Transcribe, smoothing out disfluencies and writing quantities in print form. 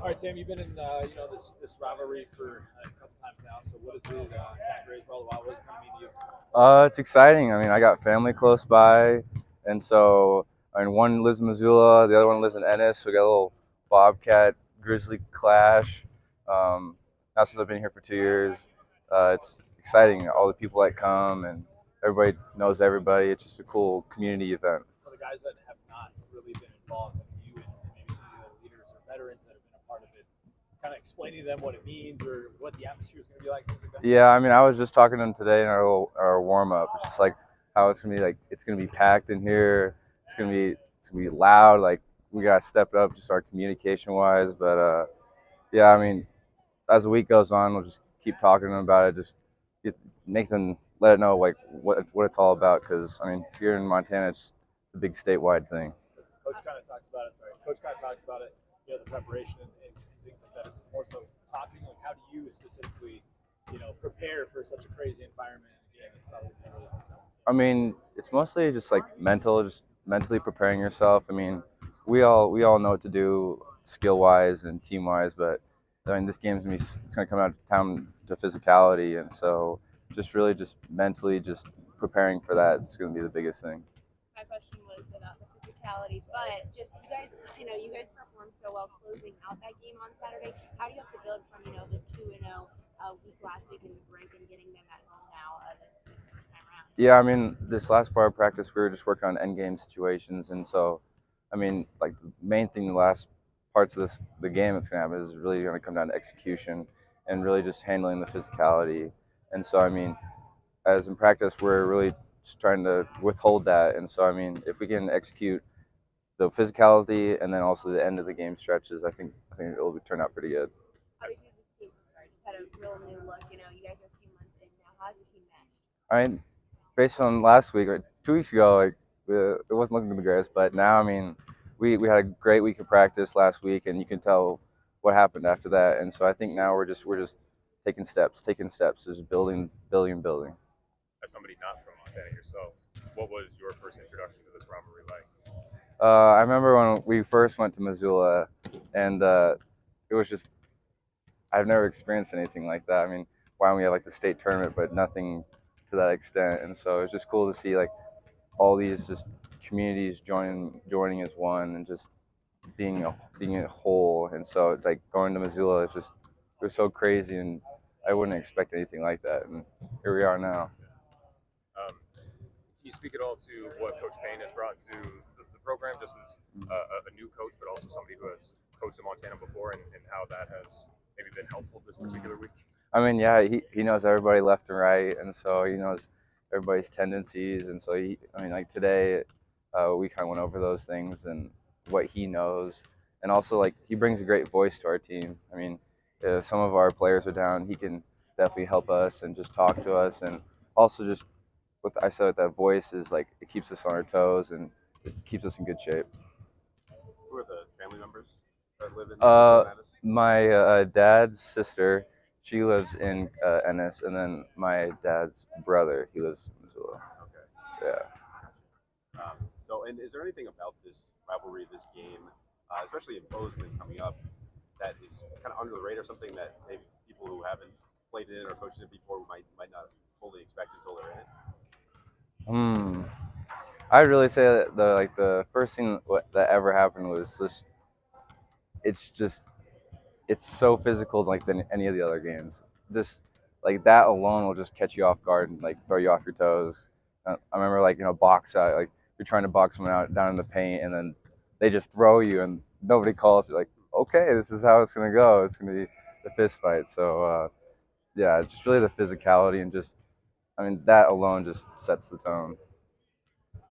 All right, Sam, you've been in this rivalry for a couple times now. So what is it? Cat Grays, Brawl, what does it kind of mean to you? It's exciting. I mean, I got family close by, and so one lives in Missoula, the other one lives in Ennis. So we got a little Bobcat Grizzly clash. Um, now since I've been here for 2 years, it's exciting. All the people that come and everybody knows everybody. It's just a cool community event. For the guys that have not really been involved, and you and maybe some of the other leaders or veterans that have been a part of it, kind of explaining to them what it means or what the atmosphere is going to be like, things like that. Yeah, I mean, I was just talking to them today in our warm up. It's just like how it's gonna be like it's gonna be packed in here. It's gonna be loud. Like we gotta step it up just our communication wise. But yeah, I mean, as the week goes on, we'll just keep talking to them about it. Just make them let it know like what it's all about. Because I mean, here in Montana, it's a big statewide thing. Coach kind of talks about it. Sorry, Coach kind of talks about it. The preparation and things like that. Is more so talking. Like, how do you specifically, prepare for such a crazy environment in a game that's probably never really this. I mean, it's mostly just like mental, just mentally preparing yourself. I mean, we all know what to do skill wise and team wise, but I mean, this game's gonna it's gonna come out down to physicality, and so just really just mentally just preparing for that is gonna be the biggest thing. My question was about the physicality, but just you guys performed so well closing out that game on Saturday. How do you have to build from the 2-0 week last week in the break and getting them at home now this first time around? Yeah, I mean, this last part of practice, we were just working on end game situations, and so, I mean, like the main thing, the last parts of the game that's gonna happen is really gonna come down to execution and really just handling the physicality. And so, I mean, as in practice, we're really just trying to withhold that. And so, I mean, if we can execute the physicality and then also the end of the game stretches, I think it'll turn out pretty good. Obviously, this team, sorry, just had a real new look. You guys are a few months in now. How's the team meshed? I mean, based on last week or 2 weeks ago, like it wasn't looking the greatest, but now I mean, we had a great week of practice last week, and you can tell what happened after that. And so I think now we're just taking steps, just building, building, building. As somebody not from Montana yourself, what was your first introduction to this rivalry like? I remember when we first went to Missoula, and it was just I've never experienced anything like that. I mean, why don't we have like the state tournament, but nothing to that extent? And so it's just cool to see like all these just communities joining as one and just being a whole. And so like going to Missoula, it was so crazy, and I wouldn't expect anything like that. And here we are now. Can you speak at all to what Coach Payne has brought to the program, just as a new coach, but also somebody who has coached in Montana before, and how that has maybe been helpful this particular week? I mean, yeah, he knows everybody left and right, and so he knows everybody's tendencies, and so I mean, like today, we kind of went over those things and what he knows, and also like he brings a great voice to our team. I mean, if some of our players are down, he can definitely help us and just talk to us, and also just what I said with that voice is like it keeps us on our toes and it keeps us in good shape. Who are the family members that live in Uh, Ennis? my dad's sister, she lives in Ennis, and then my dad's brother, he lives in Missoula. Okay. Yeah. And is there anything about this rivalry, this game, especially in Bozeman coming up, that is kind of under the radar, something that maybe people who haven't played in it or coached in it before might not fully expect until they're in it? I'd really say that the first thing that ever happened was it's just it's so physical like than any of the other games. Just like that alone will just catch you off guard and like throw you off your toes. I remember like box out like you're trying to box someone out down in the paint and then they just throw you and nobody calls. You're like, okay, this is how it's gonna go. It's gonna be the fist fight. So yeah, it's just really the physicality and just I mean that alone just sets the tone.